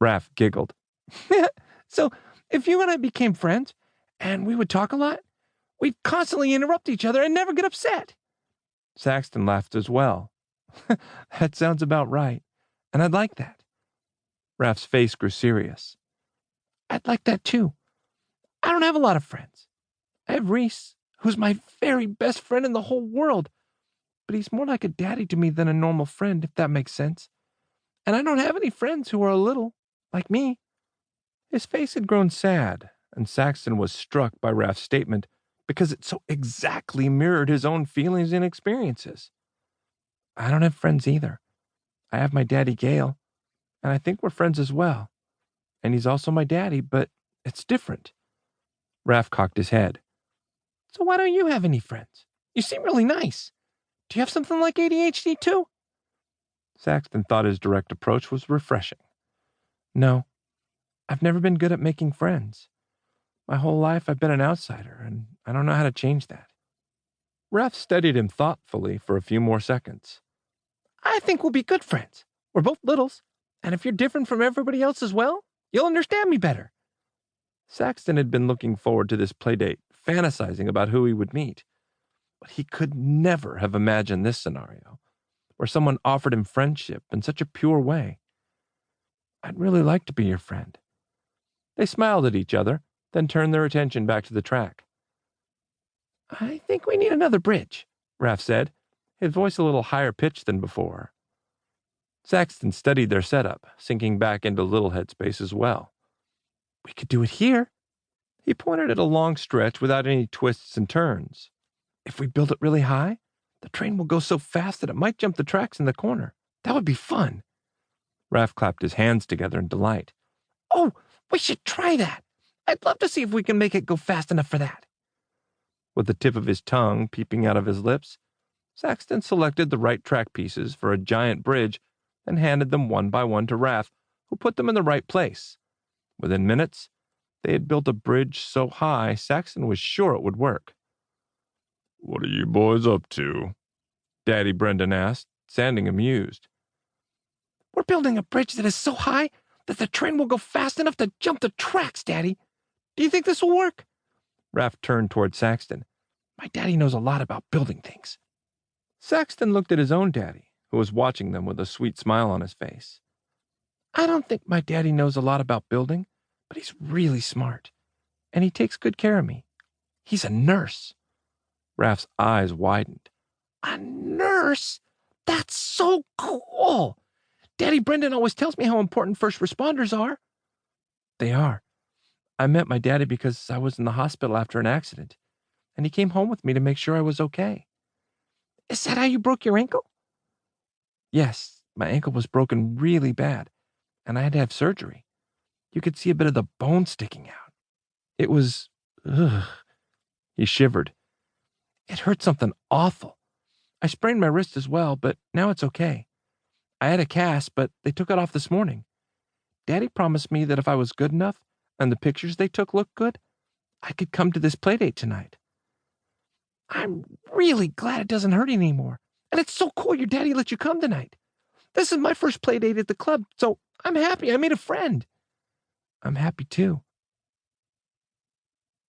Raph giggled. So, if you and I became friends, and we would talk a lot, we'd constantly interrupt each other and never get upset. Saxton laughed as well. That sounds about right, and I'd like that. Raph's face grew serious. I'd like that too. I don't have a lot of friends. I have Reese, who's my very best friend in the whole world, but he's more like a daddy to me than a normal friend, if that makes sense. And I don't have any friends who are a little like me. His face had grown sad, and Saxton was struck by Raph's statement because it so exactly mirrored his own feelings and experiences. I don't have friends either. I have my Daddy Gale, and I think we're friends as well. And he's also my daddy, but it's different. Raph cocked his head. So why don't you have any friends? You seem really nice. Do you have something like ADHD too? Saxton thought his direct approach was refreshing. No, I've never been good at making friends. My whole life I've been an outsider, and I don't know how to change that. Raph studied him thoughtfully for a few more seconds. I think we'll be good friends. We're both littles, and if you're different from everybody else as well, you'll understand me better. Saxton had been looking forward to this playdate, fantasizing about who he would meet. But he could never have imagined this scenario, where someone offered him friendship in such a pure way. I'd really like to be your friend. They smiled at each other, then turned their attention back to the track. I think we need another bridge, Raph said, his voice a little higher pitched than before. Saxton studied their setup, sinking back into little headspace as well. We could do it here. He pointed at a long stretch without any twists and turns. If we build it really high, the train will go so fast that it might jump the tracks in the corner. That would be fun. Raph clapped his hands together in delight. Oh, we should try that. I'd love to see if we can make it go fast enough for that. With the tip of his tongue peeping out of his lips, Saxton selected the right track pieces for a giant bridge and handed them one by one to Raph, who put them in the right place. Within minutes, they had built a bridge so high Saxton was sure it would work. What are you boys up to? Daddy Brendan asked, sounding amused. We're building a bridge that is so high that the train will go fast enough to jump the tracks, Daddy. Do you think this will work? Raph turned toward Saxton. My daddy knows a lot about building things. Saxton looked at his own daddy, who was watching them with a sweet smile on his face. I don't think my daddy knows a lot about building, but he's really smart, and he takes good care of me. He's a nurse. Raph's eyes widened. A nurse? That's so cool! Daddy Brendan always tells me how important first responders are. They are. I met my daddy because I was in the hospital after an accident, and he came home with me to make sure I was okay. Is that how you broke your ankle? Yes, my ankle was broken really bad, and I had to have surgery. You could see a bit of the bone sticking out. It was, ugh. He shivered. It hurt something awful. I sprained my wrist as well, but now it's okay. I had a cast, but they took it off this morning. Daddy promised me that if I was good enough, and the pictures they took looked good, I could come to this playdate tonight. I'm really glad it doesn't hurt anymore, and it's so cool your daddy let you come tonight. This is my first playdate at the club, so I'm happy I made a friend. I'm happy too,